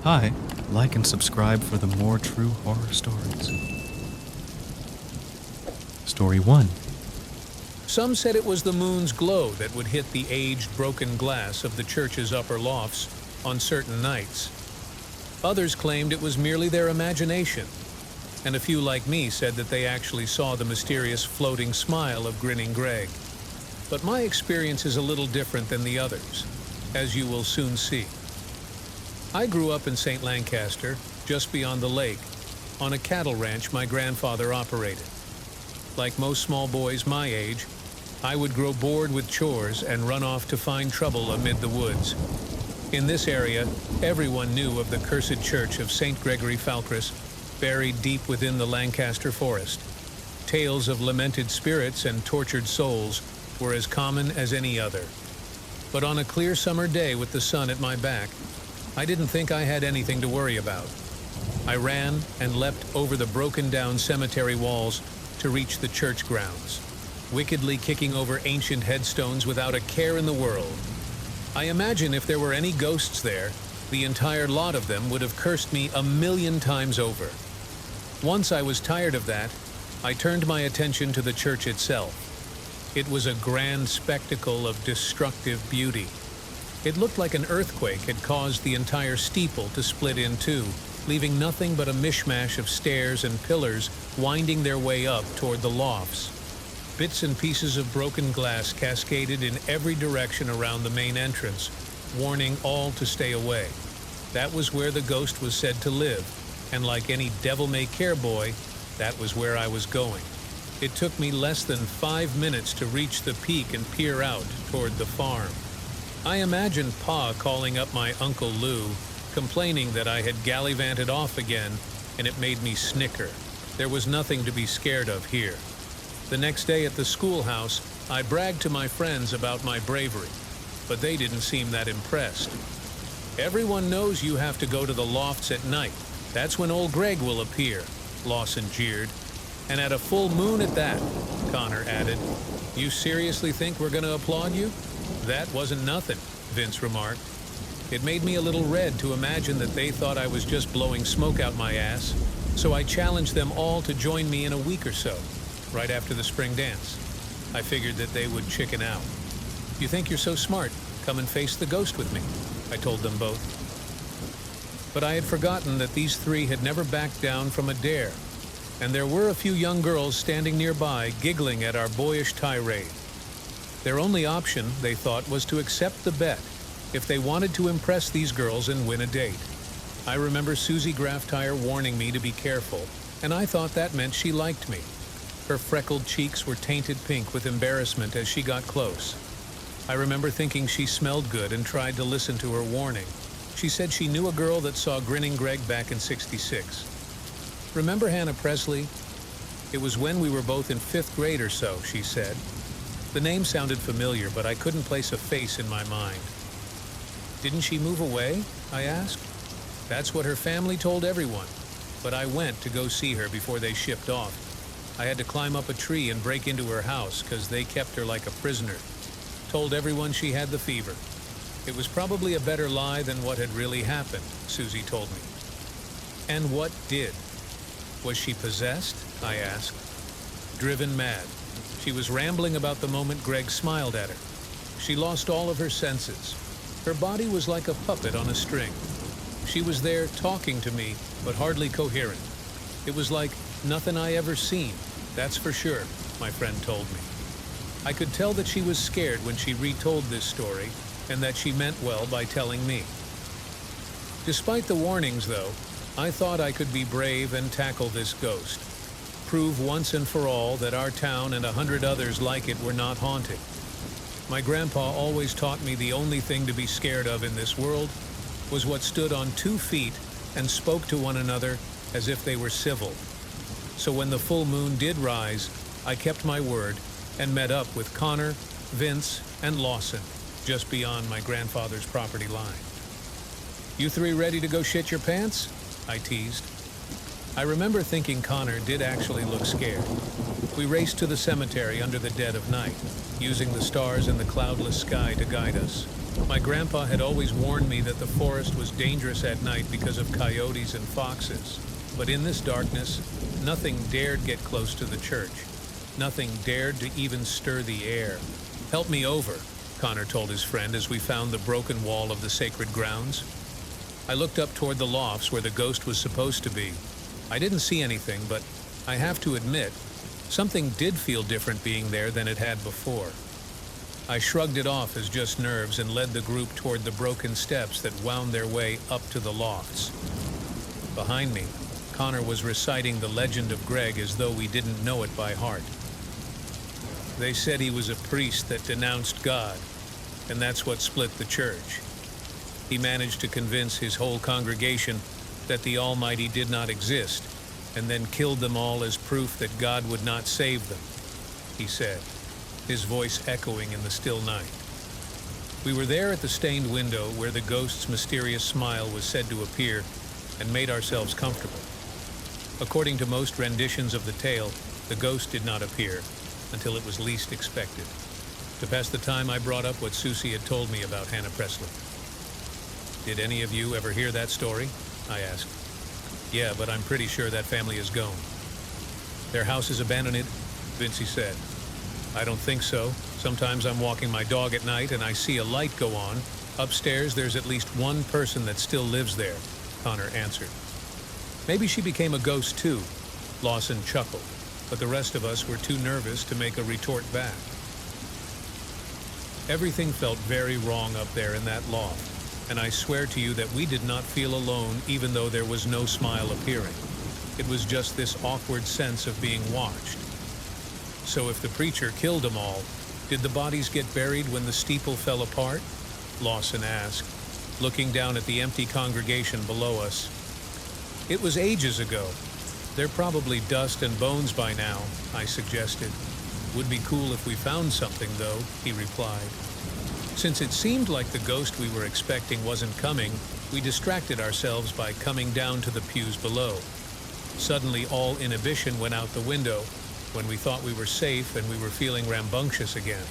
Hi, like and subscribe for the more true horror stories. Story 1. Some said it was the moon's glow that would hit the aged, broken glass of the church's upper lofts on certain nights. Others claimed it was merely their imagination, and a few like me said that they actually saw the mysterious floating smile of grinning Greg. But my experience is a little different than the others, as you will soon see. I grew up in St. Lancaster, just beyond the lake, on a cattle ranch my grandfather operated. Like most small boys my age, I would grow bored with chores and run off to find trouble amid the woods. In this area, everyone knew of the cursed church of St. Gregory Falkras, buried deep within the Lancaster forest. Tales of lamented spirits and tortured souls were as common as any other. But on a clear summer day with the sun at my back, I didn't think I had anything to worry about. I ran and leapt over the broken-down cemetery walls to reach the church grounds, wickedly kicking over ancient headstones without a care in the world. I imagine if there were any ghosts there, the entire lot of them would have cursed me 1,000,000 times over. Once I was tired of that, I turned my attention to the church itself. It was a grand spectacle of destructive beauty. It looked like an earthquake had caused the entire steeple to split in two, leaving nothing but a mishmash of stairs and pillars winding their way up toward the lofts. Bits and pieces of broken glass cascaded in every direction around the main entrance, warning all to stay away. That was where the ghost was said to live, and like any devil-may-care boy, that was where I was going. It took me less than 5 minutes to reach the peak and peer out toward the farm. I imagined Pa calling up my Uncle Lou, complaining that I had gallivanted off again, and it made me snicker. There was nothing to be scared of here. The next day at the schoolhouse, I bragged to my friends about my bravery, but they didn't seem that impressed. "Everyone knows you have to go to the lofts at night. That's when old Greg will appear," Lawson jeered. "And at a full moon at that," Connor added. "You seriously think we're gonna applaud you?" "That wasn't nothing," Vince remarked. It made me a little red to imagine that they thought I was just blowing smoke out my ass, so I challenged them all to join me in a week or so, right after the spring dance. I figured that they would chicken out. "You think you're so smart? Come and face the ghost with me," I told them both. But I had forgotten that these three had never backed down from a dare, and there were a few young girls standing nearby giggling at our boyish tirade. Their only option, they thought, was to accept the bet if they wanted to impress these girls and win a date. I remember Susie Grafftire warning me to be careful, and I thought that meant she liked me. Her freckled cheeks were tainted pink with embarrassment as she got close. I remember thinking she smelled good and tried to listen to her warning. She said she knew a girl that saw Grinning Greg back in '66. "Remember Hannah Presley? It was when we were both in 5th grade or so," she said. The name sounded familiar, but I couldn't place a face in my mind. "Didn't she move away?" I asked. "That's what her family told everyone, but I went to go see her before they shipped off. I had to climb up a tree and break into her house because they kept her like a prisoner. Told everyone she had the fever. It was probably a better lie than what had really happened," Susie told me. "And what did? Was she possessed?" I asked. "Driven mad. She was rambling about the moment Greg smiled at her. She lost all of her senses. Her body was like a puppet on a string. She was there talking to me, but hardly coherent. It was like nothing I ever seen, that's for sure," my friend told me. I could tell that she was scared when she retold this story, and that she meant well by telling me. Despite the warnings, though, I thought I could be brave and tackle this ghost. Prove once and for all that our town and 100 others like it were not haunted. My grandpa always taught me the only thing to be scared of in this world was what stood on 2 feet and spoke to one another as if they were civil. So when the full moon did rise, I kept my word and met up with Connor, Vince, and Lawson just beyond my grandfather's property line. "You three ready to go shit your pants?" I teased. I remember thinking Connor did actually look scared. We raced to the cemetery under the dead of night, using the stars in the cloudless sky to guide us. My grandpa had always warned me that the forest was dangerous at night because of coyotes and foxes. But in this darkness, nothing dared get close to the church. Nothing dared to even stir the air. "Help me over," Connor told his friend as we found the broken wall of the sacred grounds. I looked up toward the lofts where the ghost was supposed to be. I didn't see anything, but I have to admit, something did feel different being there than it had before. I shrugged it off as just nerves and led the group toward the broken steps that wound their way up to the lofts. Behind me, Connor was reciting the legend of Greg as though we didn't know it by heart. They said he was a priest that denounced God, and that's what split the church. He managed to convince his whole congregation that the Almighty did not exist, and then killed them all as proof that God would not save them, he said, his voice echoing in the still night. We were there at the stained window where the ghost's mysterious smile was said to appear, and made ourselves comfortable. According to most renditions of the tale, the ghost did not appear until it was least expected. To pass the time, I brought up what Susie had told me about Hannah Presley. "Did any of you ever hear that story?" I asked. "Yeah, but I'm pretty sure that family is gone." "Their house is abandoned," Vincy said. "I don't think so. Sometimes I'm walking my dog at night and I see a light go on. Upstairs, there's at least one person that still lives there," Connor answered. "Maybe she became a ghost too," Lawson chuckled, but the rest of us were too nervous to make a retort back. Everything felt very wrong up there in that loft, and I swear to you that we did not feel alone even though there was no smile appearing. It was just this awkward sense of being watched. "So if the preacher killed them all, did the bodies get buried when the steeple fell apart?" Lawson asked, looking down at the empty congregation below us. "It was ages ago. They're probably dust and bones by now," I suggested. "Would be cool if we found something, though," he replied. Since it seemed like the ghost we were expecting wasn't coming, we distracted ourselves by coming down to the pews below. Suddenly, all inhibition went out the window when we thought we were safe and we were feeling rambunctious again.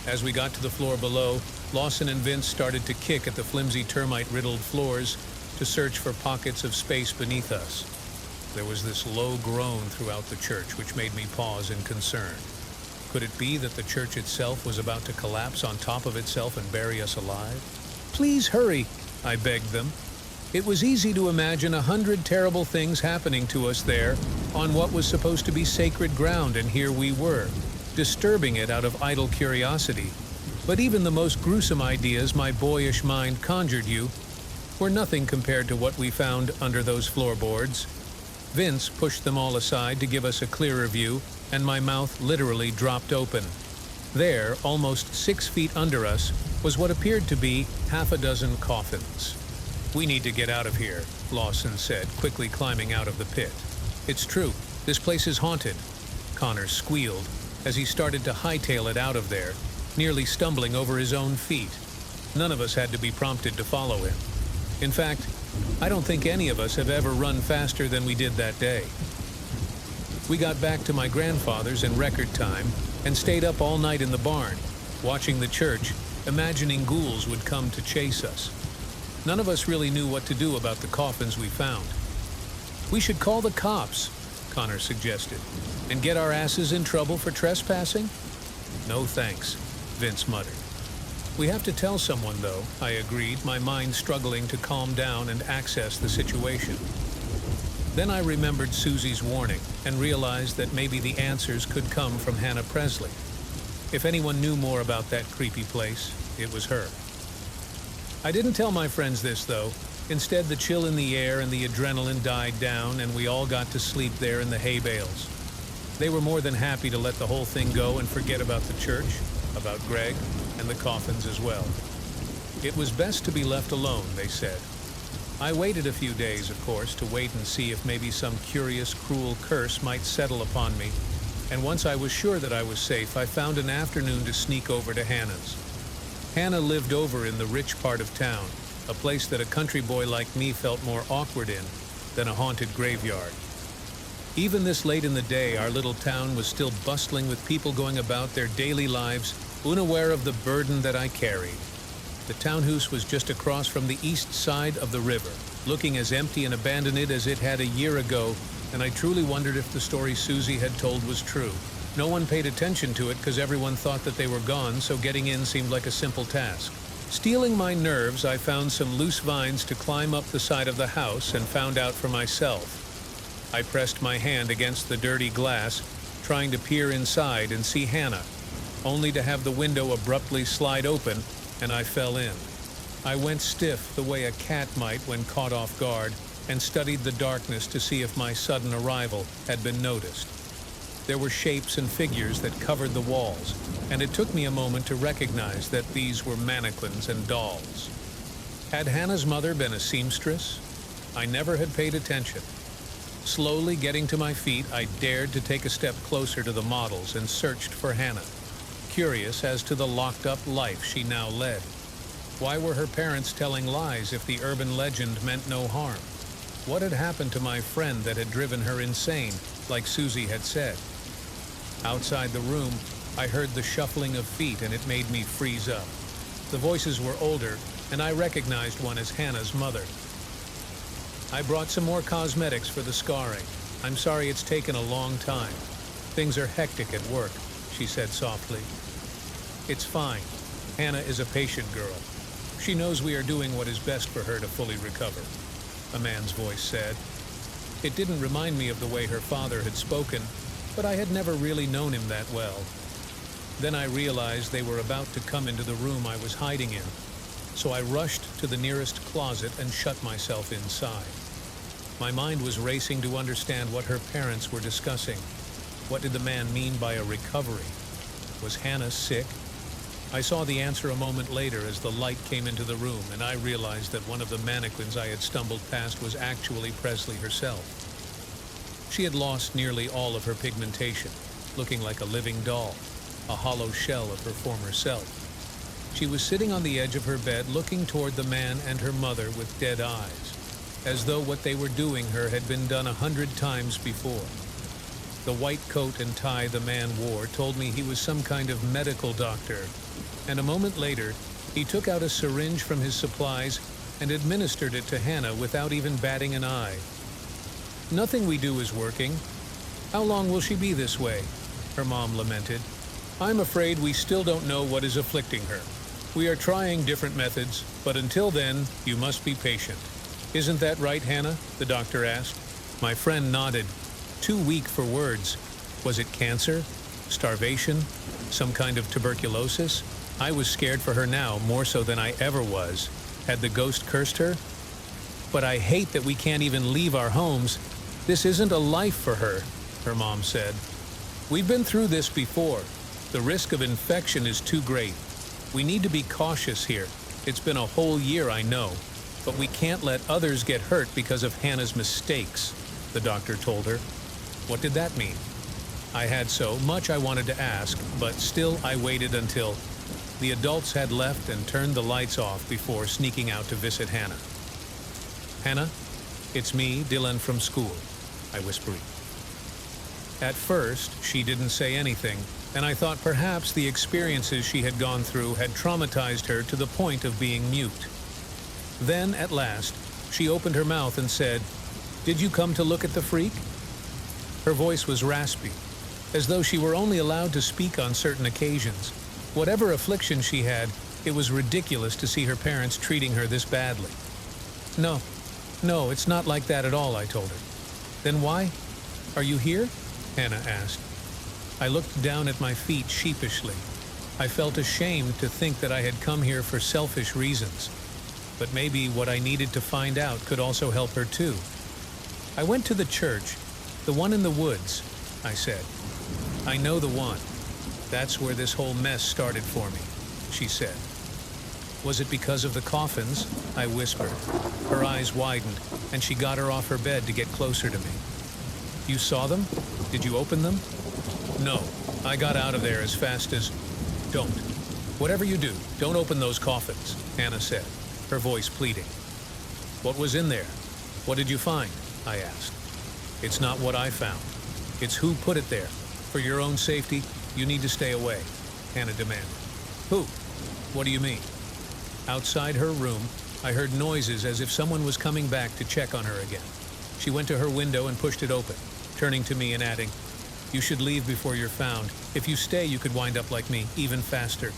As we got to the floor below, Lawson and Vince started to kick at the flimsy termite-riddled floors to search for pockets of space beneath us. There was this low groan throughout the church, which made me pause in concern. Could it be that the church itself was about to collapse on top of itself and bury us alive? "Please hurry," I begged them. It was easy to imagine 100 terrible things happening to us there on what was supposed to be sacred ground, and here we were, disturbing it out of idle curiosity. But even the most gruesome ideas my boyish mind conjured you were nothing compared to what we found under those floorboards. Vince pushed them all aside to give us a clearer view, and my mouth literally dropped open. There, almost 6 feet under us, was what appeared to be half a dozen coffins. "We need to get out of here," Lawson said, quickly climbing out of the pit. "It's true, this place is haunted," Connor squealed as he started to hightail it out of there, nearly stumbling over his own feet. None of us had to be prompted to follow him. In fact, I don't think any of us have ever run faster than we did that day. We got back to my grandfather's in record time and stayed up all night in the barn, watching the church, imagining ghouls would come to chase us. None of us really knew what to do about the coffins we found. "We should call the cops," Connor suggested, "and get our asses in trouble for trespassing?" "No thanks," Vince muttered. "We have to tell someone, though," I agreed, my mind struggling to calm down and access the situation. Then I remembered Susie's warning and realized that maybe the answers could come from Hannah Presley. If anyone knew more about that creepy place, it was her. I didn't tell my friends this, though. Instead, the chill in the air and the adrenaline died down, and we all got to sleep there in the hay bales. They were more than happy to let the whole thing go and forget about the church, about Greg, and the coffins as well. It was best to be left alone, they said. I waited a few days, of course, to wait and see if maybe some curious, cruel curse might settle upon me, and once I was sure that I was safe, I found an afternoon to sneak over to Hannah's. Hannah lived over in the rich part of town, a place that a country boy like me felt more awkward in than a haunted graveyard. Even this late in the day, our little town was still bustling with people going about their daily lives, unaware of the burden that I carried. The townhouse was just across from the east side of the river, looking as empty and abandoned as it had a year ago, and I truly wondered if the story Susie had told was true. No one paid attention to it because everyone thought that they were gone, so getting in seemed like a simple task. Steeling my nerves, I found some loose vines to climb up the side of the house and found out for myself. I pressed my hand against the dirty glass, trying to peer inside and see Hannah, only to have the window abruptly slide open, and I fell in. I went stiff the way a cat might when caught off guard, and studied the darkness to see if my sudden arrival had been noticed. There were shapes and figures that covered the walls, and it took me a moment to recognize that these were mannequins and dolls. Had Hannah's mother been a seamstress? I never had paid attention. Slowly getting to my feet, I dared to take a step closer to the models and searched for Hannah, curious as to the locked-up life she now led. Why were her parents telling lies if the urban legend meant no harm? What had happened to my friend that had driven her insane, like Susie had said? Outside the room, I heard the shuffling of feet and it made me freeze up. The voices were older, and I recognized one as Hannah's mother. I brought some more cosmetics for the scarring. I'm sorry it's taken a long time. Things are hectic at work, she said softly. It's fine. Hannah is a patient girl. She knows we are doing what is best for her to fully recover, a man's voice said. It didn't remind me of the way her father had spoken, but I had never really known him that well. Then I realized they were about to come into the room I was hiding in, so I rushed to the nearest closet and shut myself inside. My mind was racing to understand what her parents were discussing. What did the man mean by a recovery? Was Hannah sick? I saw the answer a moment later as the light came into the room, and I realized that one of the mannequins I had stumbled past was actually Presley herself. She had lost nearly all of her pigmentation, looking like a living doll, a hollow shell of her former self. She was sitting on the edge of her bed looking toward the man and her mother with dead eyes, as though what they were doing her had been done 100 times before. The white coat and tie the man wore told me he was some kind of medical doctor, and a moment later, he took out a syringe from his supplies and administered it to Hannah without even batting an eye. Nothing we do is working. How long will she be this way? Her mom lamented. I'm afraid we still don't know what is afflicting her. We are trying different methods, but until then, you must be patient. Isn't that right, Hannah? The doctor asked. My friend nodded, too weak for words. Was it cancer? Starvation? Some kind of tuberculosis? I was scared for her now, more so than I ever was. Had the ghost cursed her? But I hate that we can't even leave our homes. This isn't a life for her mom said. We've been through this before. The risk of infection is too great. We need to be cautious here. It's been a whole year, I know, but we can't let others get hurt because of Hannah's mistakes, the doctor told her. What did that mean? I had so much I wanted to ask, but still I waited until the adults had left and turned the lights off before sneaking out to visit Hannah. Hannah, it's me, Dylan from school, I whispered. At first, she didn't say anything, and I thought perhaps the experiences she had gone through had traumatized her to the point of being mute. Then, at last, she opened her mouth and said, "Did you come to look at the freak?" Her voice was raspy, as though she were only allowed to speak on certain occasions. Whatever affliction she had, it was ridiculous to see her parents treating her this badly. No, it's not like that at all, I told her. Then why? Are you here? Hannah asked. I looked down at my feet sheepishly. I felt ashamed to think that I had come here for selfish reasons. But maybe what I needed to find out could also help her too. I went to the church, the one in the woods, I said. I know the one. That's where this whole mess started for me, she said. Was it because of the coffins? I whispered. Her eyes widened, and she got her off her bed to get closer to me. You saw them? Did you open them? No, I got out of there as fast as... Don't. Whatever you do, don't open those coffins, Hannah said, her voice pleading. What was in there? What did you find? I asked. It's not what I found. It's who put it there. For your own safety, you need to stay away, Hannah demanded. Who? What do you mean? Outside her room, I heard noises as if someone was coming back to check on her again. She went to her window and pushed it open, turning to me and adding, "You should leave before you're found. If you stay, you could wind up like me, even faster."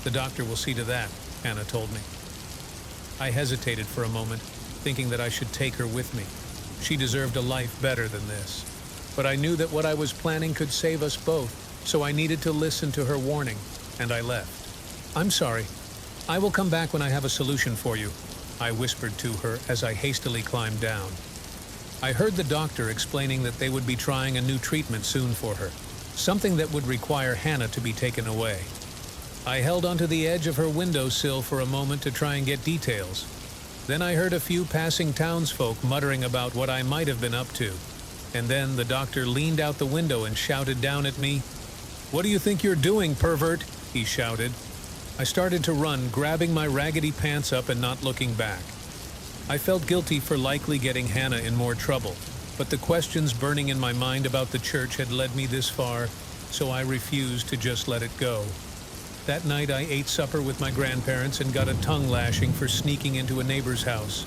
"The doctor will see to that," Hannah told me. I hesitated for a moment, thinking that I should take her with me. She deserved a life better than this. But I knew that what I was planning could save us both, so I needed to listen to her warning, and I left. "I'm sorry. I will come back when I have a solution for you," I whispered to her as I hastily climbed down. I heard the doctor explaining that they would be trying a new treatment soon for her, something that would require Hannah to be taken away. I held onto the edge of her windowsill for a moment to try and get details. Then I heard a few passing townsfolk muttering about what I might have been up to. And then the doctor leaned out the window and shouted down at me. "What do you think you're doing, pervert?" he shouted. I started to run, grabbing my raggedy pants up and not looking back. I felt guilty for likely getting Hannah in more trouble, but the questions burning in my mind about the church had led me this far, so I refused to just let it go. That night I ate supper with my grandparents and got a tongue lashing for sneaking into a neighbor's house.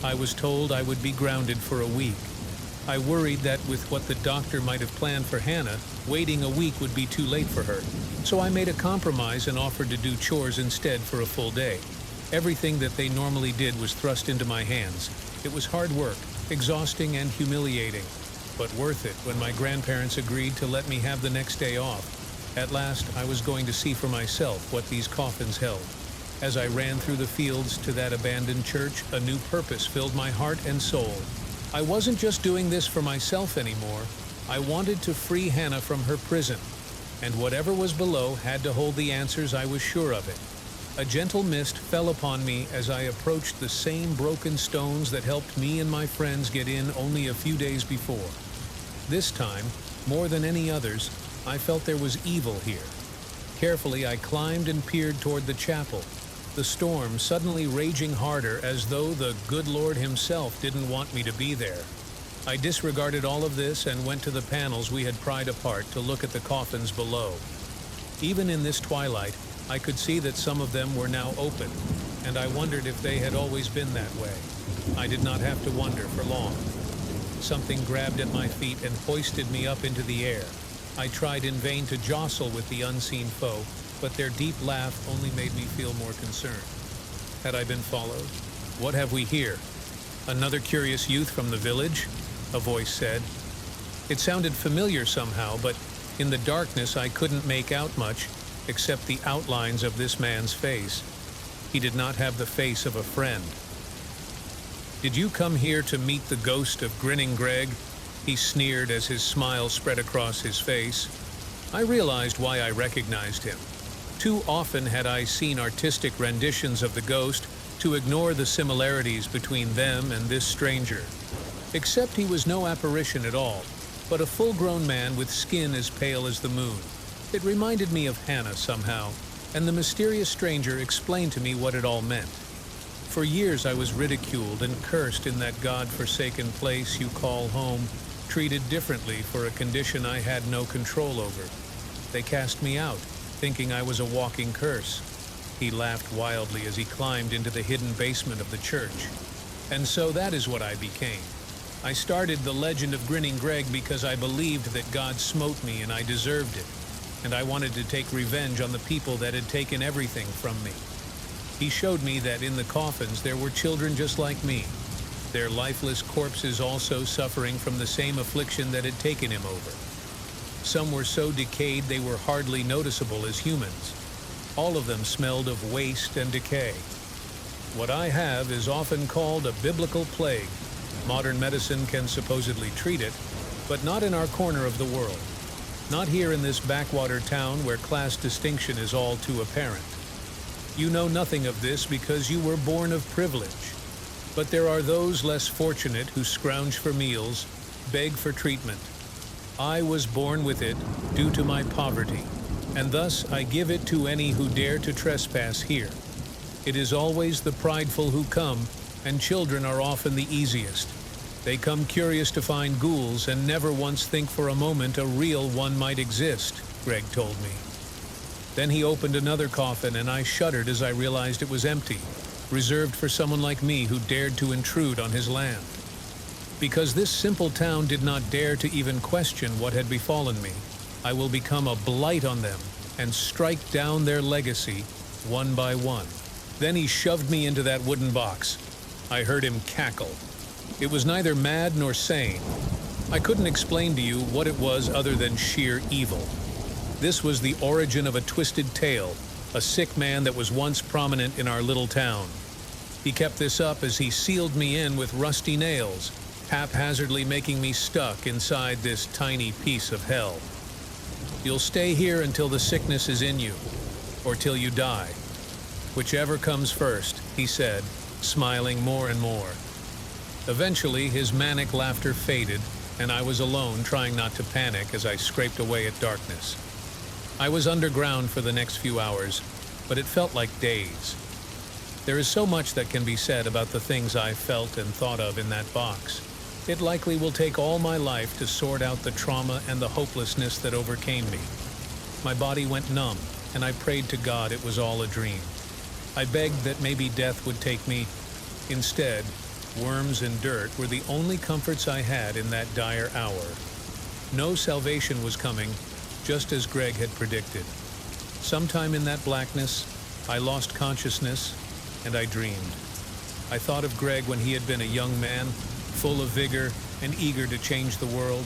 I was told I would be grounded for a week. I worried that with what the doctor might have planned for Hannah, waiting a week would be too late for her. So I made a compromise and offered to do chores instead for a full day. Everything that they normally did was thrust into my hands. It was hard work, exhausting and humiliating, but worth it when my grandparents agreed to let me have the next day off. At last, I was going to see for myself what these coffins held. As I ran through the fields to that abandoned church, a new purpose filled my heart and soul. I wasn't just doing this for myself anymore. I wanted to free Hannah from her prison, and whatever was below had to hold the answers. I was sure of it. A gentle mist fell upon me as I approached the same broken stones that helped me and my friends get in only a few days before. This time, more than any others, I felt there was evil here. Carefully, I climbed and peered toward the chapel, the storm suddenly raging harder as though the good Lord himself didn't want me to be there. I disregarded all of this and went to the panels we had pried apart to look at the coffins below. Even in this twilight, I could see that some of them were now open, and I wondered if they had always been that way. I did not have to wonder for long. Something grabbed at my feet and hoisted me up into the air. I tried in vain to jostle with the unseen foe, but their deep laugh only made me feel more concerned. Had I been followed? "What have we here? Another curious youth from the village?" a voice said. It sounded familiar somehow, but in the darkness I couldn't make out much except the outlines of this man's face. He did not have the face of a friend. "Did you come here to meet the ghost of Grinning Greg?" he sneered as his smile spread across his face. I realized why I recognized him. Too often had I seen artistic renditions of the ghost to ignore the similarities between them and this stranger. Except he was no apparition at all, but a full-grown man with skin as pale as the moon. It reminded me of Hannah somehow, and the mysterious stranger explained to me what it all meant. For years I was ridiculed and cursed in that God-forsaken place you call home, treated differently for a condition I had no control over. They cast me out, thinking I was a walking curse. He laughed wildly as he climbed into the hidden basement of the church. And so that is what I became. I started the legend of Grinning Greg because I believed that God smote me and I deserved it, and I wanted to take revenge on the people that had taken everything from me. He showed me that in the coffins there were children just like me, their lifeless corpses also suffering from the same affliction that had taken him over. Some were so decayed they were hardly noticeable as humans. All of them smelled of waste and decay. What I have is often called a biblical plague. Modern medicine can supposedly treat it, but not in our corner of the world. Not here in this backwater town where class distinction is all too apparent. You know nothing of this because you were born of privilege. But there are those less fortunate who scrounge for meals, beg for treatment. I was born with it due to my poverty, and thus I give it to any who dare to trespass here. It is always the prideful who come, and children are often the easiest. They come curious to find ghouls and never once think for a moment a real one might exist, Greg told me. Then he opened another coffin, and I shuddered as I realized it was empty, reserved for someone like me who dared to intrude on his land. Because this simple town did not dare to even question what had befallen me, I will become a blight on them and strike down their legacy one by one. Then he shoved me into that wooden box. I heard him cackle. It was neither mad nor sane. I couldn't explain to you what it was other than sheer evil. This was the origin of a twisted tale, a sick man that was once prominent in our little town. He kept this up as he sealed me in with rusty nails, haphazardly making me stuck inside this tiny piece of hell. You'll stay here until the sickness is in you, or till you die. Whichever comes first, he said, smiling more and more. Eventually, his manic laughter faded, and I was alone, trying not to panic as I scraped away at darkness. I was underground for the next few hours, but it felt like days. There is so much that can be said about the things I felt and thought of in that box. It likely will take all my life to sort out the trauma and the hopelessness that overcame me. My body went numb, and I prayed to God it was all a dream. I begged that maybe death would take me. Instead, worms and dirt were the only comforts I had in that dire hour. No salvation was coming, just as Greg had predicted. Sometime in that blackness, I lost consciousness, and I dreamed. I thought of Greg when he had been a young man, full of vigor and eager to change the world.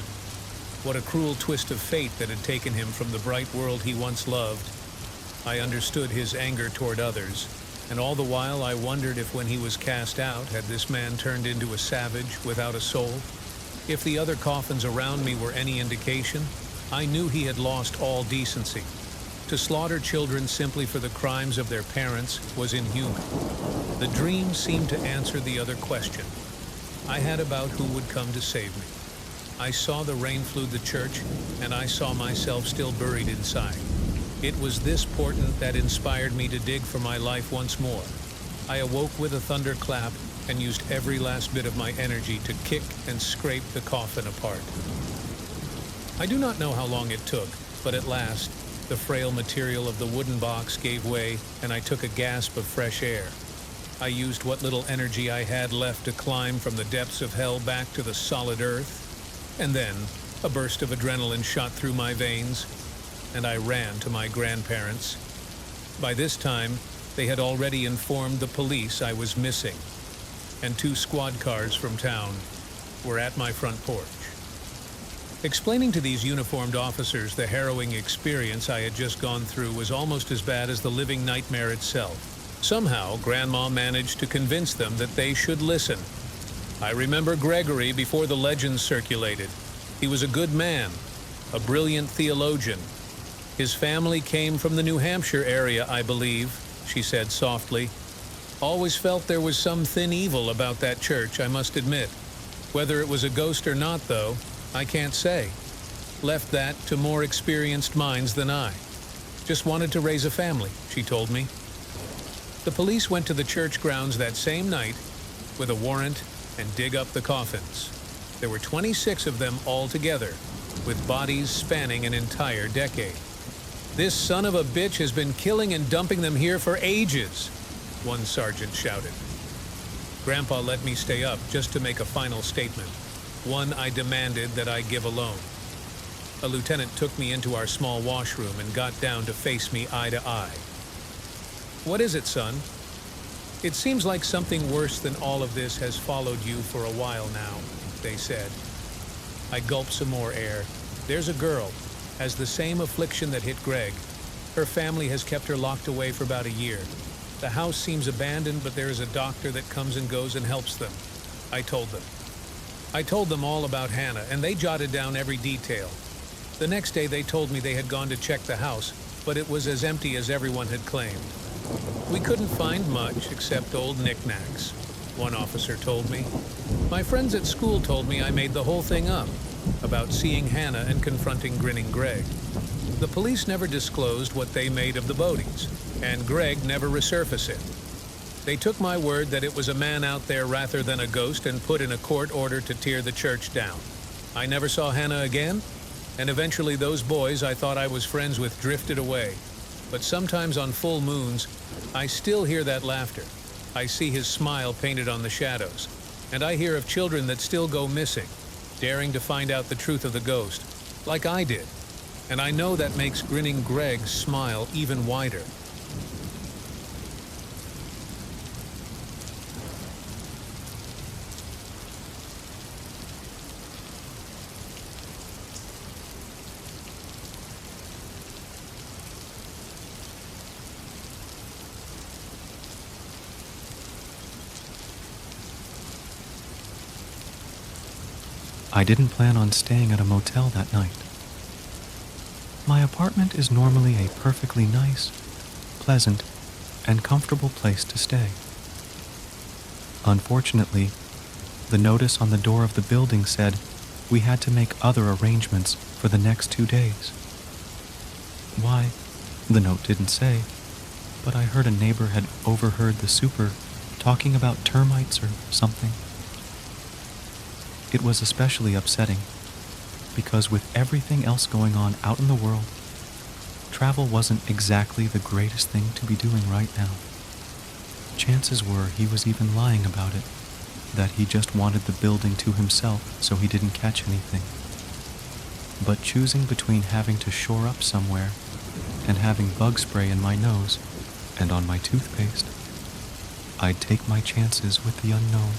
What a cruel twist of fate that had taken him from the bright world he once loved. I understood his anger toward others, and all the while I wondered if when he was cast out, had this man turned into a savage without a soul? If the other coffins around me were any indication, I knew he had lost all decency. To slaughter children simply for the crimes of their parents was inhuman. The dream seemed to answer the other question I had about who would come to save me. I saw the rain flood the church, and I saw myself still buried inside. It was this portent that inspired me to dig for my life once more. I awoke with a thunderclap and used every last bit of my energy to kick and scrape the coffin apart. I do not know how long it took, but at last, the frail material of the wooden box gave way, and I took a gasp of fresh air. I used what little energy I had left to climb from the depths of hell back to the solid earth, and then a burst of adrenaline shot through my veins, and I ran to my grandparents. By this time, they had already informed the police I was missing, and 2 squad cars from town were at my front porch. Explaining to these uniformed officers the harrowing experience I had just gone through was almost as bad as the living nightmare itself. Somehow, Grandma managed to convince them that they should listen. I remember Gregory before the legends circulated. He was a good man, a brilliant theologian. His family came from the New Hampshire area, I believe, she said softly. Always felt there was some thin evil about that church, I must admit. Whether it was a ghost or not, though, I can't say. Left that to more experienced minds than I. Just wanted to raise a family, she told me. The police went to the church grounds that same night with a warrant and dig up the coffins. There were 26 of them altogether, with bodies spanning an entire decade. This son of a bitch has been killing and dumping them here for ages, one sergeant shouted. Grandpa let me stay up just to make a final statement, one I demanded that I give alone. A lieutenant took me into our small washroom and got down to face me eye to eye. What is it, son? It seems like something worse than all of this has followed you for a while now, they said. I gulped some more air. There's a girl, has the same affliction that hit Greg. Her family has kept her locked away for about a year. The house seems abandoned, but there is a doctor that comes and goes and helps them. I told them. I told them all about Hannah, and they jotted down every detail. The next day they told me they had gone to check the house, but it was as empty as everyone had claimed. We couldn't find much except old knickknacks, one officer told me. My friends at school told me I made the whole thing up, about seeing Hannah and confronting grinning Greg. The police never disclosed what they made of the boatings, and Greg never resurfaced it. They took my word that it was a man out there rather than a ghost and put in a court order to tear the church down. I never saw Hannah again, and eventually those boys I thought I was friends with drifted away. but sometimes on full moons, I still hear that laughter. I see his smile painted on the shadows, and I hear of children that still go missing, daring to find out the truth of the ghost, like I did. And I know that makes grinning Greg's smile even wider. I didn't plan on staying at a motel that night. My apartment is normally a perfectly nice, pleasant, and comfortable place to stay. Unfortunately, the notice on the door of the building said we had to make other arrangements for the next 2 days. Why, the note didn't say, but I heard a neighbor had overheard the super talking about termites or something. It was especially upsetting because with everything else going on out in the world, travel wasn't exactly the greatest thing to be doing right now. Chances were he was even lying about it, that he just wanted the building to himself so he didn't catch anything. But choosing between having to shore up somewhere and having bug spray in my nose and on my toothpaste, I'd take my chances with the unknown.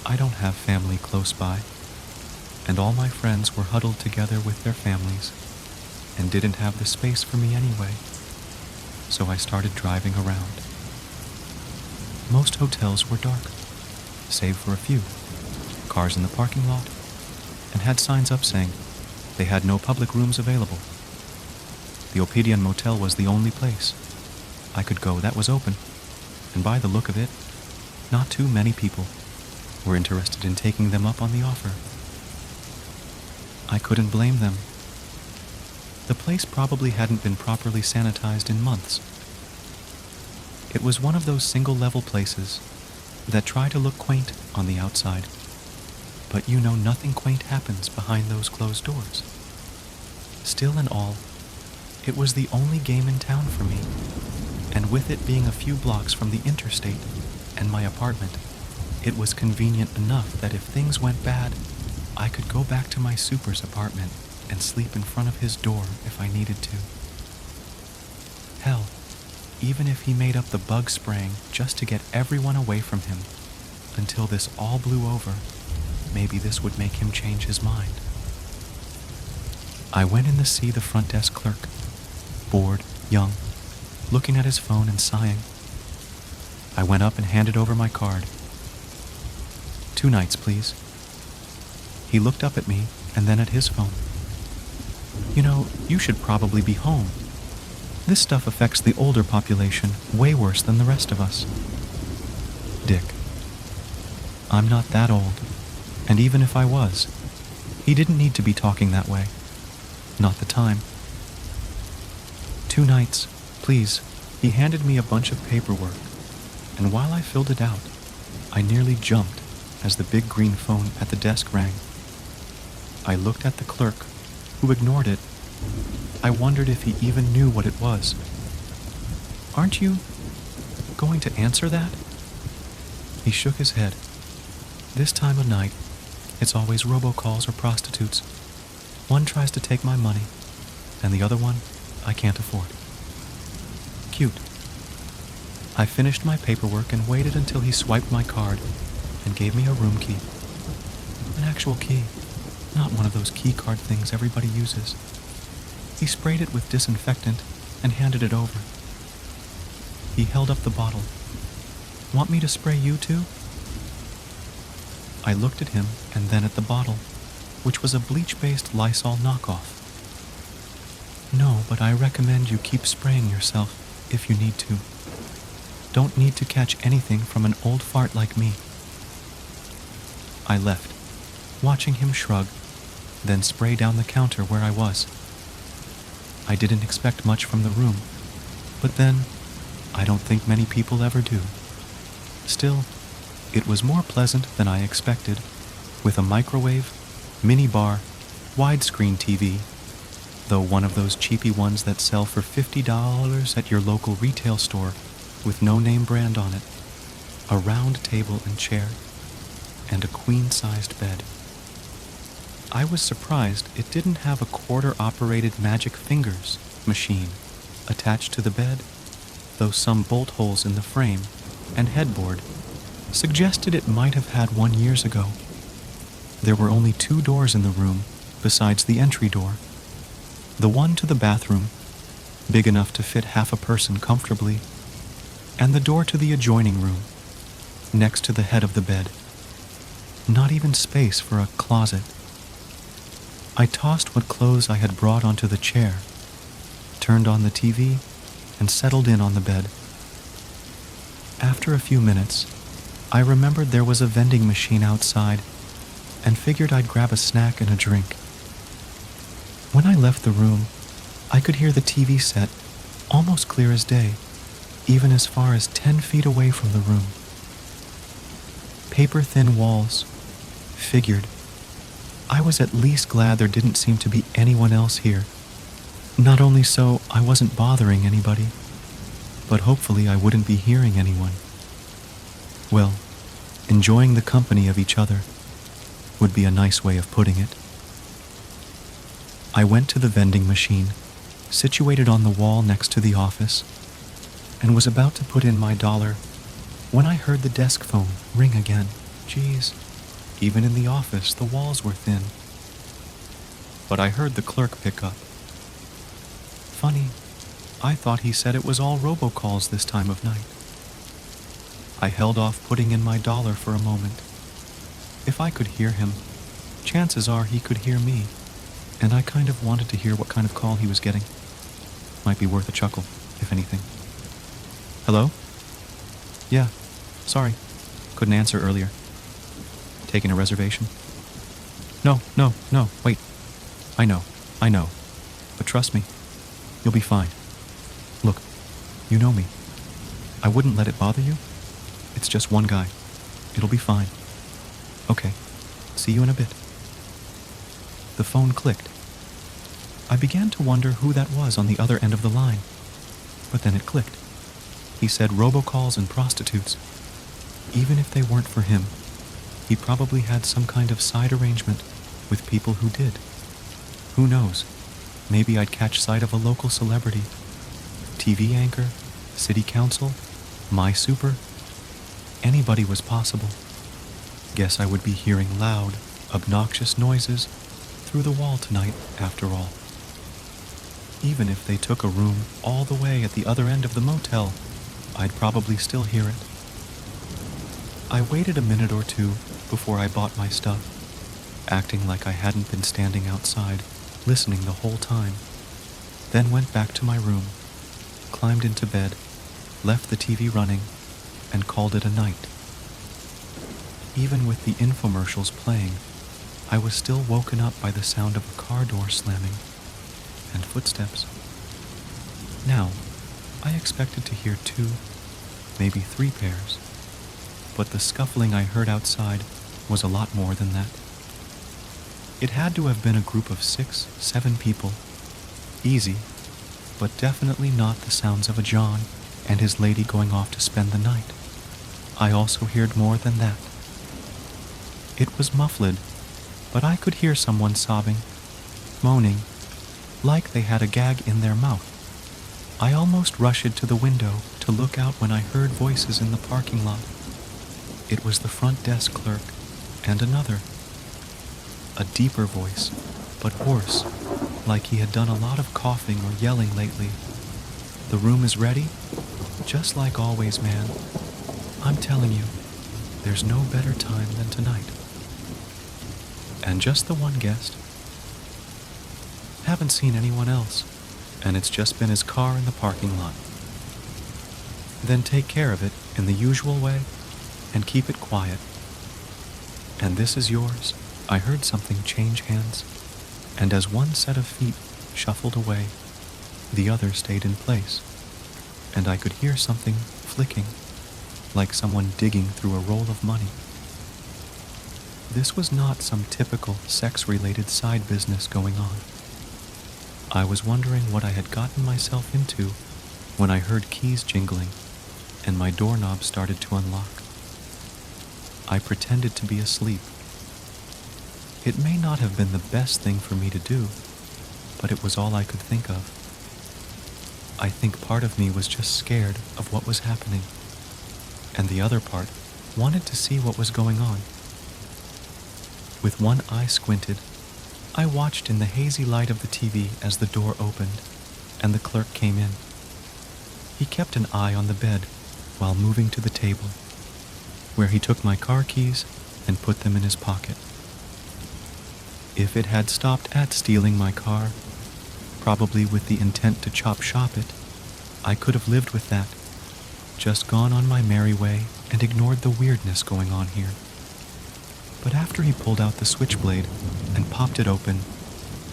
I don't have family close by, and all my friends were huddled together with their families and didn't have the space for me anyway, so I started driving around. Most hotels were dark, save for a few, cars in the parking lot, and had signs up saying they had no public rooms available. The Opedian Motel was the only place I could go that was open, and by the look of it, not too many people were interested in taking them up on the offer. I couldn't blame them. The place probably hadn't been properly sanitized in months. It was one of those single-level places that try to look quaint on the outside, but you know nothing quaint happens behind those closed doors. Still and all, it was the only game in town for me, and with it being a few blocks from the interstate and my apartment, it was convenient enough that if things went bad, I could go back to my super's apartment and sleep in front of his door if I needed to. Hell, even if he made up the bug spraying just to get everyone away from him until this all blew over, maybe this would make him change his mind. I went in to see the front desk clerk, bored, young, looking at his phone and sighing. I went up and handed over my card. 2 nights, please. He looked up at me and then at his phone. You know, you should probably be home. This stuff affects the older population way worse than the rest of us. Dick. I'm not that old, and even if I was, he didn't need to be talking that way. Not the time. 2 nights, please. He handed me a bunch of paperwork, and while I filled it out, I nearly jumped as the big green phone at the desk rang. I looked at the clerk, who ignored it. I wondered if he even knew what it was. Aren't you going to answer that? He shook his head. This time of night, it's always robocalls or prostitutes. One tries to take my money, and the other one I can't afford. Cute. I finished my paperwork and waited until he swiped my card and gave me a room key. An actual key, not one of those key card things everybody uses. He sprayed it with disinfectant and handed it over. He held up the bottle. Want me to spray you too? I looked at him and then at the bottle, which was a bleach-based Lysol knockoff. No, but I recommend you keep spraying yourself if you need to. Don't need to catch anything from an old fart like me. I left, watching him shrug, then spray down the counter where I was. I didn't expect much from the room, but then, I don't think many people ever do. Still, it was more pleasant than I expected, with a microwave, mini bar, widescreen TV, though one of those cheapy ones that sell for $50 at your local retail store with no name brand on it, a round table and chair, and a queen-sized bed. I was surprised it didn't have a quarter-operated magic fingers machine attached to the bed, though some bolt holes in the frame and headboard suggested it might have had one years ago. There were only 2 doors in the room besides the entry door. The one to the bathroom, big enough to fit half a person comfortably, and the door to the adjoining room, next to the head of the bed. Not even space for a closet. I tossed what clothes I had brought onto the chair, turned on the TV, and settled in on the bed. After a few minutes, I remembered there was a vending machine outside and figured I'd grab a snack and a drink. When I left the room, I could hear the TV set almost clear as day, even as far as 10 feet away from the room. Paper-thin walls. Figured. I was at least glad there didn't seem to be anyone else here. Not only so I wasn't bothering anybody, but hopefully I wouldn't be hearing anyone. Well, enjoying the company of each other would be a nice way of putting it. I went to the vending machine, situated on the wall next to the office, and was about to put in my dollar when I heard the desk phone ring again. Geez, even in the office the walls were thin. But I heard the clerk pick up. Funny, I thought he said it was all robocalls this time of night. I held off putting in my dollar for a moment. If I could hear him, chances are he could hear me, and I kind of wanted to hear what kind of call he was getting. Might be worth a chuckle, if anything. Hello? Yeah, sorry, couldn't answer earlier. Taking a reservation? No, wait. I know, but trust me, you'll be fine. Look, you know me. I wouldn't let it bother you. It's just one guy. It'll be fine. Okay, see you in a bit. The phone clicked. I began to wonder who that was on the other end of the line, but then it clicked. He said robocalls and prostitutes. Even if they weren't for him, he probably had some kind of side arrangement with people who did. Who knows? Maybe I'd catch sight of a local celebrity. TV anchor, city council, my super. Anybody was possible. Guess I would be hearing loud, obnoxious noises through the wall tonight, after all. Even if they took a room all the way at the other end of the motel, I'd probably still hear it. I waited a minute or two before I bought my stuff, acting like I hadn't been standing outside, listening the whole time, then went back to my room, climbed into bed, left the TV running, and called it a night. Even with the infomercials playing, I was still woken up by the sound of a car door slamming and footsteps. Now, I expected to hear 2, maybe 3 pairs, but the scuffling I heard outside was a lot more than that. It had to have been a group of 6, 7 people. Easy, but definitely not the sounds of a John and his lady going off to spend the night. I also heard more than that. It was muffled, but I could hear someone sobbing, moaning, like they had a gag in their mouth. I almost rushed to the window to look out when I heard voices in the parking lot. It was the front desk clerk and another. A deeper voice, but hoarse, like he had done a lot of coughing or yelling lately. The room is ready? Just like always, man. I'm telling you, there's no better time than tonight. And just the one guest. Haven't seen anyone else, and it's just been his car in the parking lot. Then take care of it in the usual way and keep it quiet. And this is yours. I heard something change hands, and as one set of feet shuffled away, the other stayed in place, and I could hear something flicking, like someone digging through a roll of money. This was not some typical sex-related side business going on. I was wondering what I had gotten myself into when I heard keys jingling and my doorknob started to unlock. I pretended to be asleep. It may not have been the best thing for me to do, but it was all I could think of. I think part of me was just scared of what was happening, and the other part wanted to see what was going on. With one eye squinted, I watched in the hazy light of the TV as the door opened and the clerk came in. He kept an eye on the bed while moving to the table, where he took my car keys and put them in his pocket. If it had stopped at stealing my car, probably with the intent to chop shop it, I could have lived with that, just gone on my merry way and ignored the weirdness going on here. But after he pulled out the switchblade and popped it open,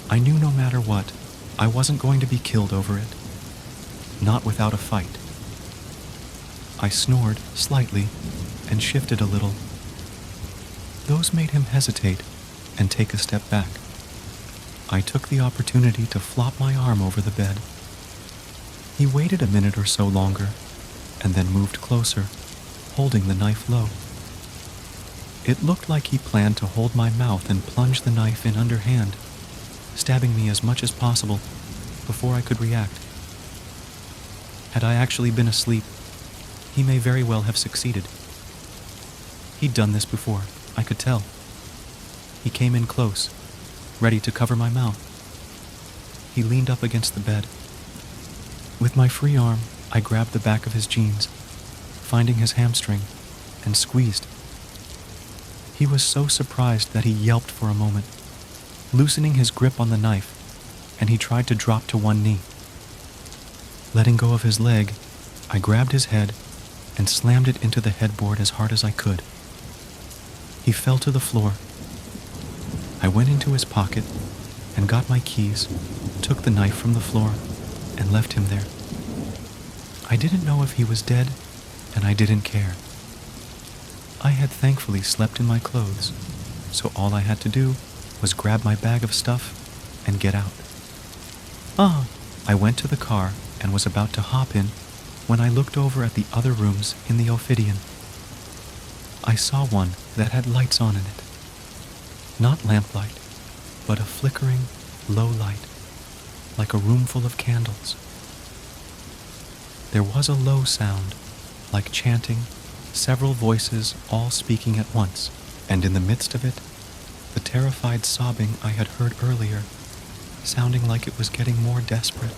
I knew no matter what, I wasn't going to be killed over it. Not without a fight. I snored slightly and shifted a little. Those made him hesitate and take a step back. I took the opportunity to flop my arm over the bed. He waited a minute or so longer and then moved closer, holding the knife low. It looked like he planned to hold my mouth and plunge the knife in underhand, stabbing me as much as possible before I could react. Had I actually been asleep, he may very well have succeeded. He'd done this before, I could tell. He came in close, ready to cover my mouth. He leaned up against the bed. With my free arm, I grabbed the back of his jeans, finding his hamstring, and squeezed. He was so surprised that he yelped for a moment, loosening his grip on the knife, and he tried to drop to one knee. Letting go of his leg, I grabbed his head and slammed it into the headboard as hard as I could. He fell to the floor. I went into his pocket and got my keys, took the knife from the floor, and left him there. I didn't know if he was dead, and I didn't care. I had thankfully slept in my clothes, so all I had to do was grab my bag of stuff and get out. I went to the car and was about to hop in when I looked over at the other rooms in the Ophidian. I saw one that had lights on in it. Not lamplight, but a flickering, low light, like a room full of candles. There was a low sound, like chanting, several voices all speaking at once, and in the midst of it, the terrified sobbing I had heard earlier, sounding like it was getting more desperate.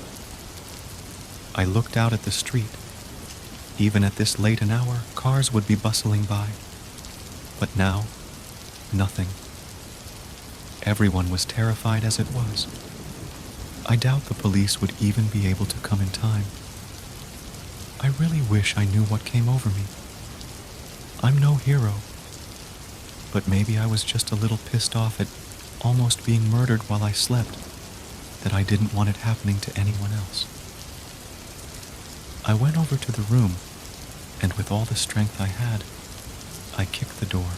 I looked out at the street. Even at this late an hour, cars would be bustling by. But now, nothing. Everyone was terrified as it was. I doubt the police would even be able to come in time. I really wish I knew what came over me. I'm no hero, but maybe I was just a little pissed off at almost being murdered while I slept, that I didn't want it happening to anyone else. I went over to the room, and with all the strength I had, I kicked the door.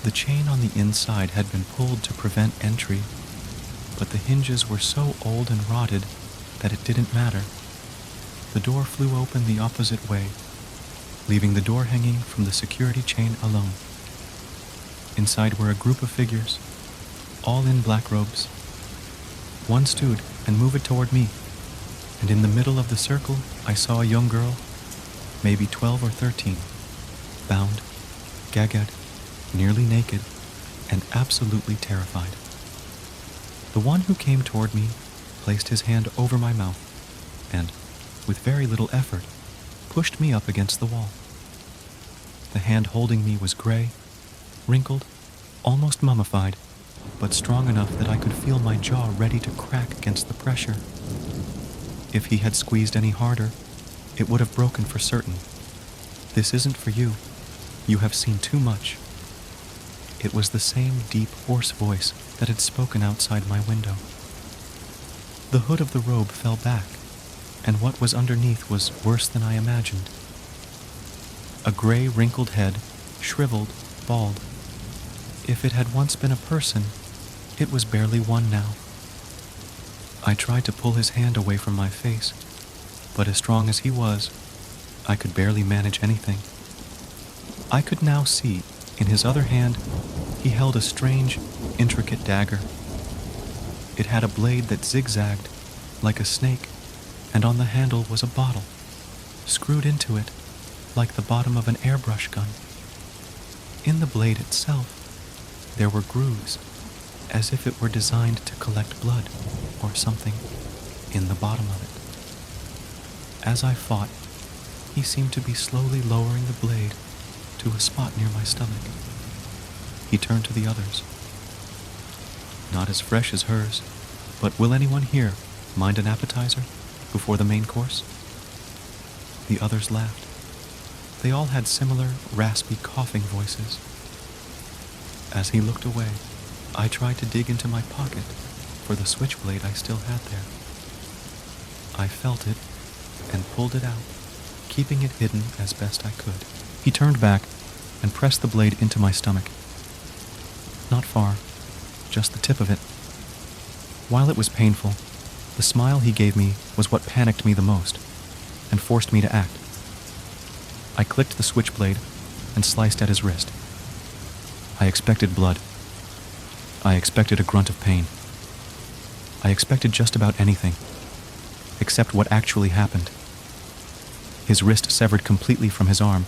The chain on the inside had been pulled to prevent entry, but the hinges were so old and rotted that it didn't matter. The door flew open the opposite way, leaving the door hanging from the security chain alone. Inside were a group of figures, all in black robes. One stood and moved toward me, and in the middle of the circle I saw a young girl, maybe 12 or 13, bound, gagged, nearly naked, and absolutely terrified. The one who came toward me placed his hand over my mouth and, with very little effort, pushed me up against the wall. The hand holding me was gray, wrinkled, almost mummified, but strong enough that I could feel my jaw ready to crack against the pressure. If he had squeezed any harder, it would have broken for certain. This isn't for you. You have seen too much. It was the same deep, hoarse voice that had spoken outside my window. The hood of the robe fell back, and what was underneath was worse than I imagined. A gray, wrinkled head, shriveled, bald. If it had once been a person, it was barely one now. I tried to pull his hand away from my face, but as strong as he was, I could barely manage anything. I could now see, in his other hand, he held a strange, intricate dagger. It had a blade that zigzagged like a snake, and on the handle was a bottle, screwed into it like the bottom of an airbrush gun. In the blade itself, there were grooves, as if it were designed to collect blood or something in the bottom of it. As I fought, he seemed to be slowly lowering the blade to a spot near my stomach. He turned to the others. Not as fresh as hers, but will anyone here mind an appetizer before the main course? The others laughed. They all had similar, raspy, coughing voices. As he looked away, I tried to dig into my pocket for the switchblade I still had there. I felt it and pulled it out, keeping it hidden as best I could. He turned back and pressed the blade into my stomach. Not far, just the tip of it. While it was painful, the smile he gave me was what panicked me the most and forced me to act. I clicked the switchblade and sliced at his wrist. I expected blood. I expected a grunt of pain. I expected just about anything, except what actually happened. His wrist severed completely from his arm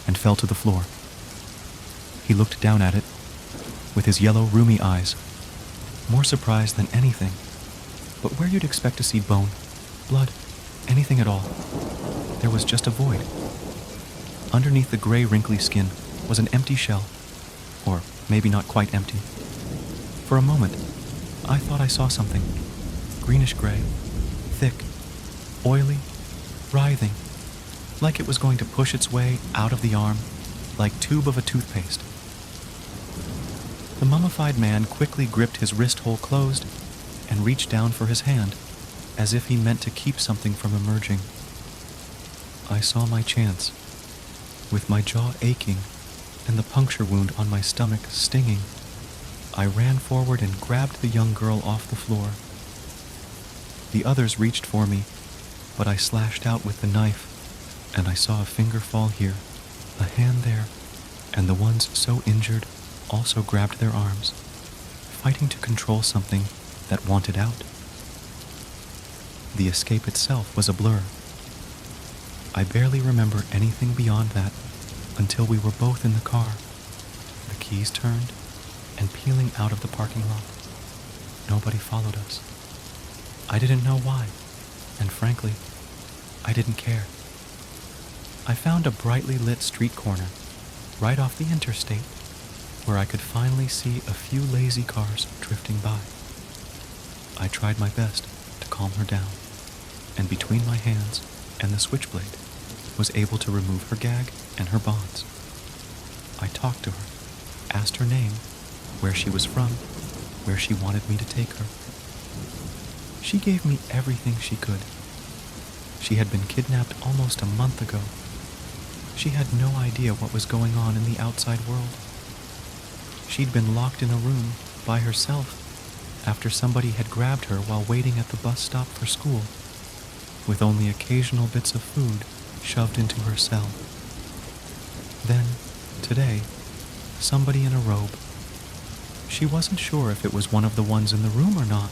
and fell to the floor. He looked down at it with his yellow, rheumy eyes, more surprised than anything. But where you'd expect to see bone, blood, anything at all, there was just a void. Underneath the gray, wrinkly skin was an empty shell, or maybe not quite empty. For a moment, I thought I saw something, greenish-gray, thick, oily, writhing, like it was going to push its way out of the arm, like tube of a toothpaste. The mummified man quickly gripped his wrist hole closed and reached down for his hand, as if he meant to keep something from emerging. I saw my chance. With my jaw aching and the puncture wound on my stomach stinging, I ran forward and grabbed the young girl off the floor. The others reached for me, but I slashed out with the knife, and I saw a finger fall here, a hand there, and the ones so injured also grabbed their arms, fighting to control something that wanted out. The escape itself was a blur. I barely remember anything beyond that until we were both in the car, the keys turned, and peeling out of the parking lot. Nobody followed us. I didn't know why, and frankly, I didn't care. I found a brightly lit street corner, right off the interstate, where I could finally see a few lazy cars drifting by. I tried my best to calm her down, and between my hands and the switchblade, was able to remove her gag and her bonds. I talked to her, asked her name, where she was from, where she wanted me to take her. She gave me everything she could. She had been kidnapped almost a month ago. She had no idea what was going on in the outside world. She'd been locked in a room by herself after somebody had grabbed her while waiting at the bus stop for school, with only occasional bits of food shoved into her cell. Then, today, somebody in a robe. She wasn't sure if it was one of the ones in the room or not.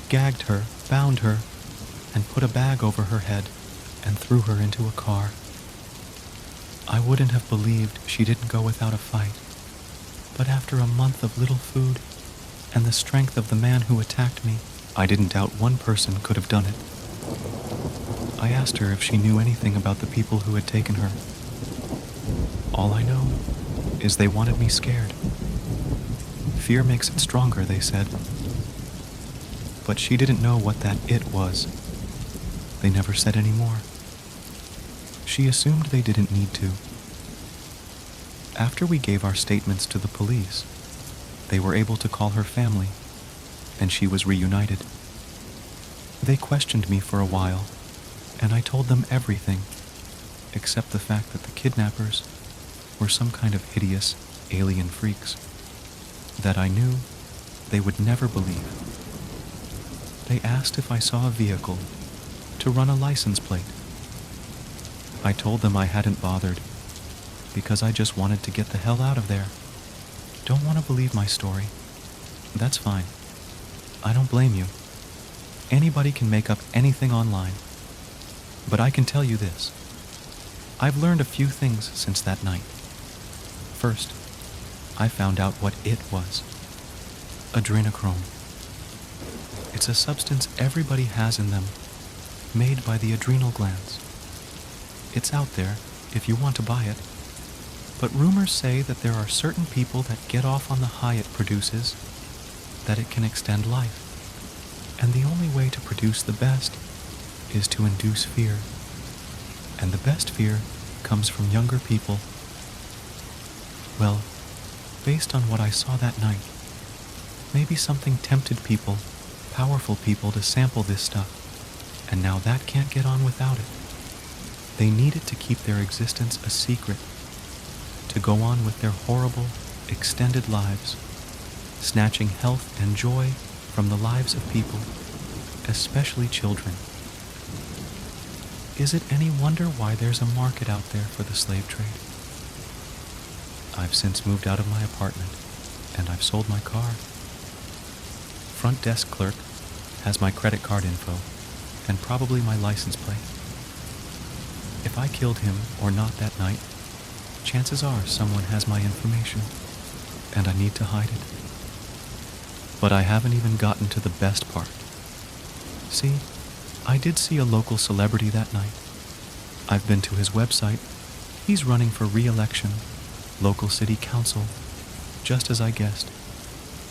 Gagged her, bound her, and put a bag over her head and threw her into a car. I wouldn't have believed she didn't go without a fight, but after a month of little food and the strength of the man who attacked me, I didn't doubt one person could have done it. I asked her if she knew anything about the people who had taken her. All I know is they wanted me scared. Fear makes it stronger, they said. But she didn't know what that it was. They never said any more. She assumed they didn't need to. After we gave our statements to the police, they were able to call her family, and she was reunited. They questioned me for a while, and I told them everything, except the fact that the kidnappers were some kind of hideous alien freaks that I knew they would never believe. They asked if I saw a vehicle to run a license plate. I told them I hadn't bothered because I just wanted to get the hell out of there. Don't want to believe my story? That's fine. I don't blame you. Anybody can make up anything online. But I can tell you this. I've learned a few things since that night. First, I found out what it was. Adrenochrome. It's a substance everybody has in them, made by the adrenal glands. It's out there if you want to buy it. But rumors say that there are certain people that get off on the high it produces, that it can extend life. And the only way to produce the best is to induce fear. And the best fear comes from younger people. Well, based on what I saw that night, maybe something tempted people, powerful people, to sample this stuff, and now that can't get on without it. They need it to keep their existence a secret, to go on with their horrible, extended lives, snatching health and joy from the lives of people, especially children. Is it any wonder why there's a market out there for the slave trade? I've since moved out of my apartment, and I've sold my car. Front desk clerk has my credit card info, and probably my license plate. If I killed him or not that night, chances are someone has my information, and I need to hide it. But I haven't even gotten to the best part. See, I did see a local celebrity that night. I've been to his website. He's running for re-election, local city council, just as I guessed.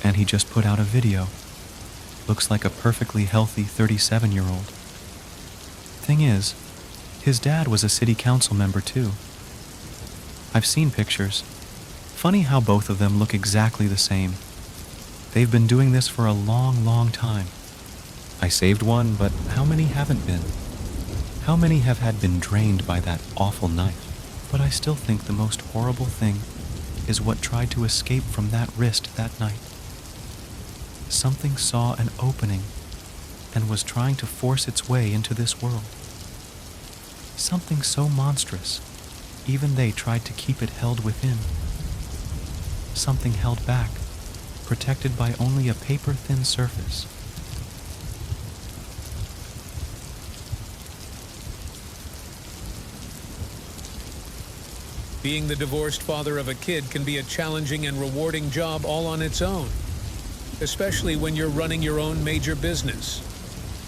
And he just put out a video. Looks like a perfectly healthy 37-year-old. Thing is, his dad was a city council member too. I've seen pictures. Funny how both of them look exactly the same. They've been doing this for a long, long time. I saved one, but how many haven't been? How many have been drained by that awful knife? But I still think the most horrible thing is what tried to escape from that wrist that night. Something saw an opening and was trying to force its way into this world. Something so monstrous, even they tried to keep it held within. Something held back, protected by only a paper-thin surface. Being the divorced father of a kid can be a challenging and rewarding job all on its own, especially when you're running your own major business.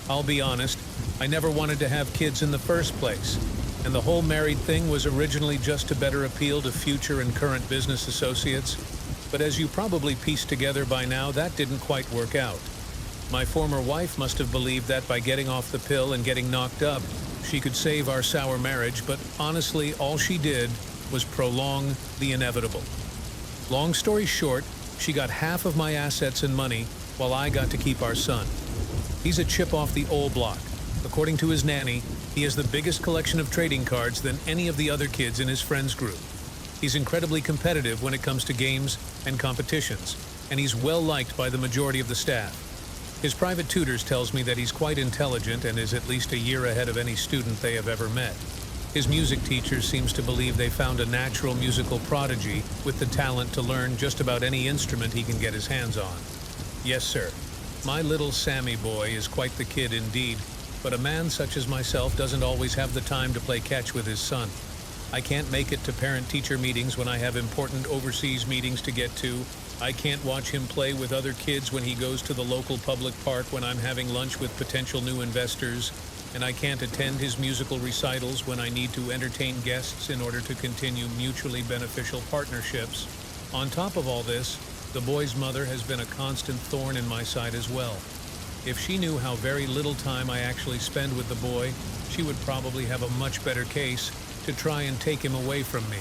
I'll be honest, I never wanted to have kids in the first place, and the whole married thing was originally just to better appeal to future and current business associates. But as you probably pieced together by now, that didn't quite work out. My former wife must have believed that by getting off the pill and getting knocked up, she could save our sour marriage, but honestly, all she did was prolong the inevitable. Long story short, she got half of my assets and money while I got to keep our son. He's a chip off the old block. According to his nanny, he has the biggest collection of trading cards than any of the other kids in his friends group. He's incredibly competitive when it comes to games and competitions, and he's well liked by the majority of the staff. His private tutors tells me that he's quite intelligent and is at least a year ahead of any student they have ever met. His music teacher seems to believe they found a natural musical prodigy with the talent to learn just about any instrument he can get his hands on. Yes, sir. My little Sammy boy is quite the kid indeed, but a man such as myself doesn't always have the time to play catch with his son. I can't make it to parent-teacher meetings when I have important overseas meetings to get to. I can't watch him play with other kids when he goes to the local public park when I'm having lunch with potential new investors. And I can't attend his musical recitals when I need to entertain guests in order to continue mutually beneficial partnerships. On top of all this, the boy's mother has been a constant thorn in my side as well. If she knew how very little time I actually spend with the boy, she would probably have a much better case to try and take him away from me.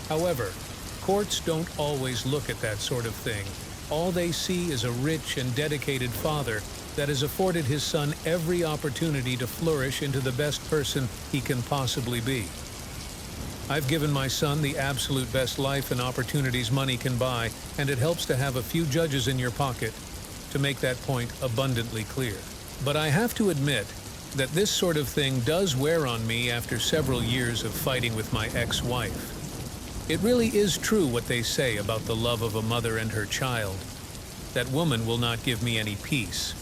However, courts don't always look at that sort of thing. All they see is a rich and dedicated father that has afforded his son every opportunity to flourish into the best person he can possibly be. I've given my son the absolute best life and opportunities money can buy, and it helps to have a few judges in your pocket to make that point abundantly clear. But I have to admit that this sort of thing does wear on me after several years of fighting with my ex-wife. It really is true what they say about the love of a mother and her child. That woman will not give me any peace.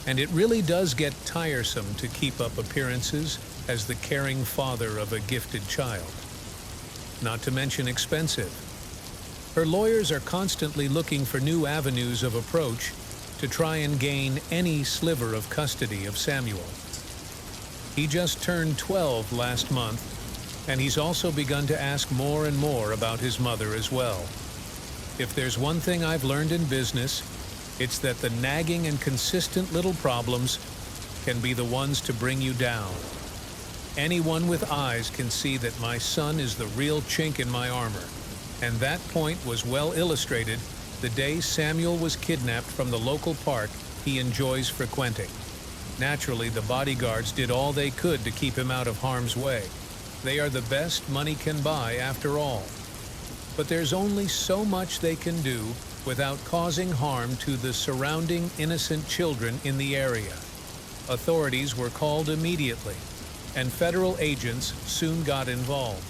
And it really does get tiresome to keep up appearances as the caring father of a gifted child. Not to mention expensive. Her lawyers are constantly looking for new avenues of approach to try and gain any sliver of custody of Samuel. He just turned 12 last month, and he's also begun to ask more and more about his mother as well. If there's one thing I've learned in business, it's that the nagging and consistent little problems can be the ones to bring you down. Anyone with eyes can see that my son is the real chink in my armor, and that point was well illustrated the day Samuel was kidnapped from the local park he enjoys frequenting. Naturally, the bodyguards did all they could to keep him out of harm's way. They are the best money can buy after all. But there's only so much they can do without causing harm to the surrounding innocent children in the area. Authorities were called immediately, and federal agents soon got involved.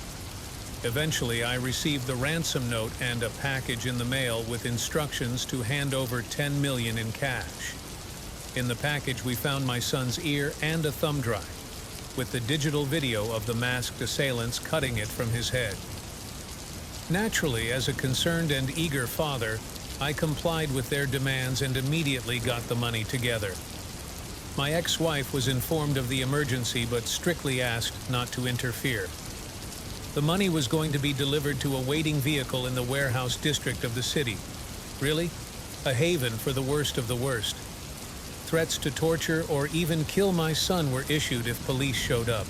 Eventually, I received the ransom note and a package in the mail with instructions to hand over $10 million in cash. In the package, we found my son's ear and a thumb drive, with the digital video of the masked assailants cutting it from his head. Naturally, as a concerned and eager father, I complied with their demands and immediately got the money together. My ex-wife was informed of the emergency but strictly asked not to interfere. The money was going to be delivered to a waiting vehicle in the warehouse district of the city. Really? A haven for the worst of the worst. Threats to torture or even kill my son were issued if police showed up.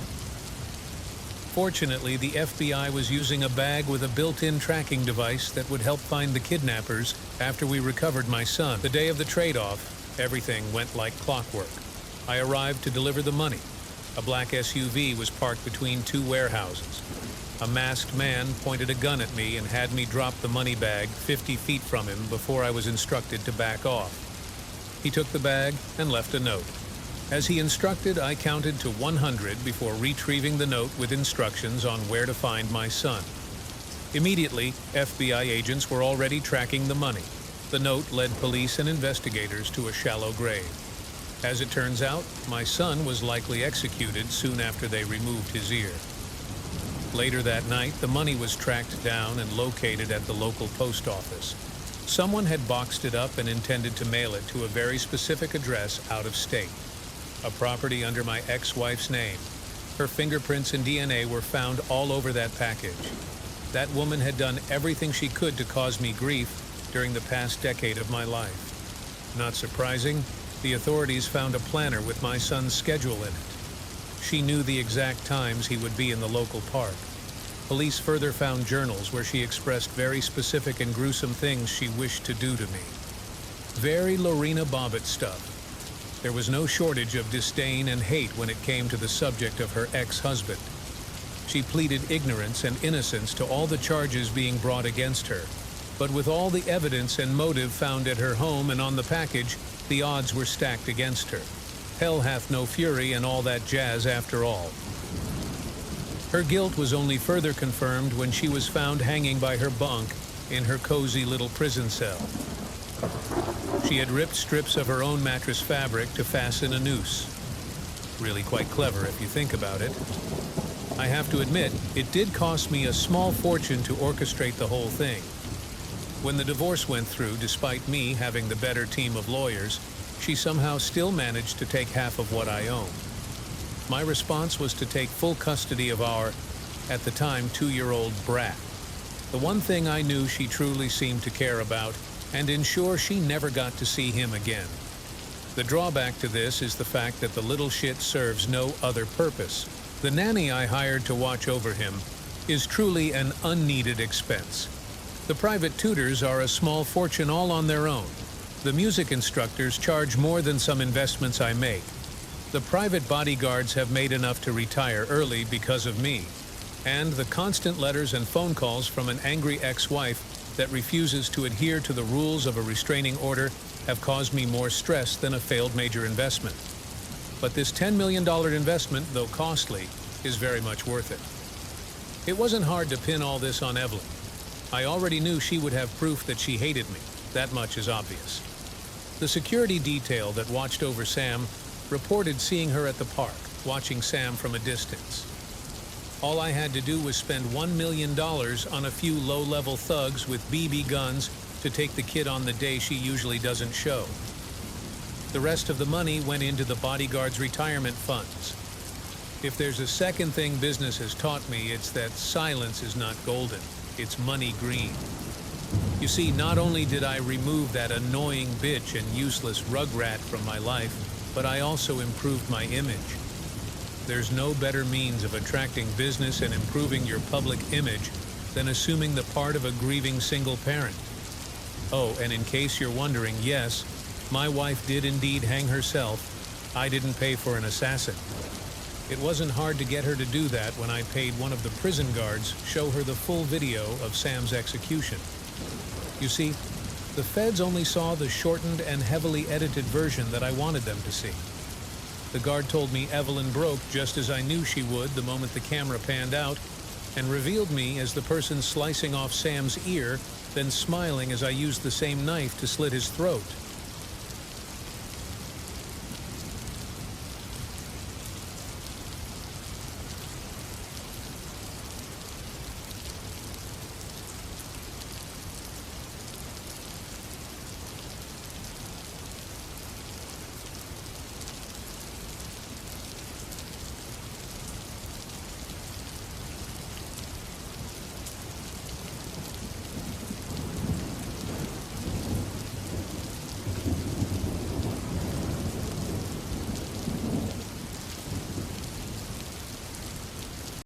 Fortunately, the FBI was using a bag with a built-in tracking device that would help find the kidnappers after we recovered my son. The day of the trade-off, everything went like clockwork. I arrived to deliver the money. A black SUV was parked between two warehouses. A masked man pointed a gun at me and had me drop the money bag 50 feet from him before I was instructed to back off. He took the bag and left a note. As he instructed, I counted to 100 before retrieving the note with instructions on where to find my son. Immediately, FBI agents were already tracking the money. The note led police and investigators to a shallow grave. As it turns out, my son was likely executed soon after they removed his ear. Later that night, the money was tracked down and located at the local post office. Someone had boxed it up and intended to mail it to a very specific address out of state, a property under my ex-wife's name. Her fingerprints and DNA were found all over that package. That woman had done everything she could to cause me grief during the past decade of my life. Not surprising, the authorities found a planner with my son's schedule in it. She knew the exact times he would be in the local park. Police further found journals where she expressed very specific and gruesome things she wished to do to me. Very Lorena Bobbitt stuff. There was no shortage of disdain and hate when it came to the subject of her ex-husband. She pleaded ignorance and innocence to all the charges being brought against her. But with all the evidence and motive found at her home and on the package, the odds were stacked against her. Hell hath no fury and all that jazz after all. Her guilt was only further confirmed when she was found hanging by her bunk in her cozy little prison cell. She had ripped strips of her own mattress fabric to fasten a noose. Really quite clever if you think about it. I have to admit, it did cost me a small fortune to orchestrate the whole thing. When the divorce went through, despite me having the better team of lawyers, she somehow still managed to take half of what I own. My response was to take full custody of our, at the time, 2-year-old brat. The one thing I knew she truly seemed to care about, and ensure she never got to see him again. The drawback to this is the fact that the little shit serves no other purpose. The nanny I hired to watch over him is truly an unneeded expense. The private tutors are a small fortune all on their own. The music instructors charge more than some investments I make. The private bodyguards have made enough to retire early because of me. And the constant letters and phone calls from an angry ex-wife that refuses to adhere to the rules of a restraining order have caused me more stress than a failed major investment. But this $10 million investment, though costly, is very much worth it. It wasn't hard to pin all this on Evelyn. I already knew she would have proof that she hated me. That much is obvious. The security detail that watched over Sam reported seeing her at the park, watching Sam from a distance. All I had to do was spend $1 million on a few low-level thugs with BB guns to take the kid on the day she usually doesn't show. The rest of the money went into the bodyguard's retirement funds. If there's a second thing business has taught me, it's that silence is not golden, it's money green. You see, not only did I remove that annoying bitch and useless rugrat from my life, but I also improved my image. There's no better means of attracting business and improving your public image than assuming the part of a grieving single parent. Oh, and in case you're wondering, yes, my wife did indeed hang herself. I didn't pay for an assassin. It wasn't hard to get her to do that when I paid one of the prison guards show her the full video of Sam's execution. You see, the feds only saw the shortened and heavily edited version that I wanted them to see. The guard told me Evelyn broke just as I knew she would the moment the camera panned out, and revealed me as the person slicing off Sam's ear, then smiling as I used the same knife to slit his throat.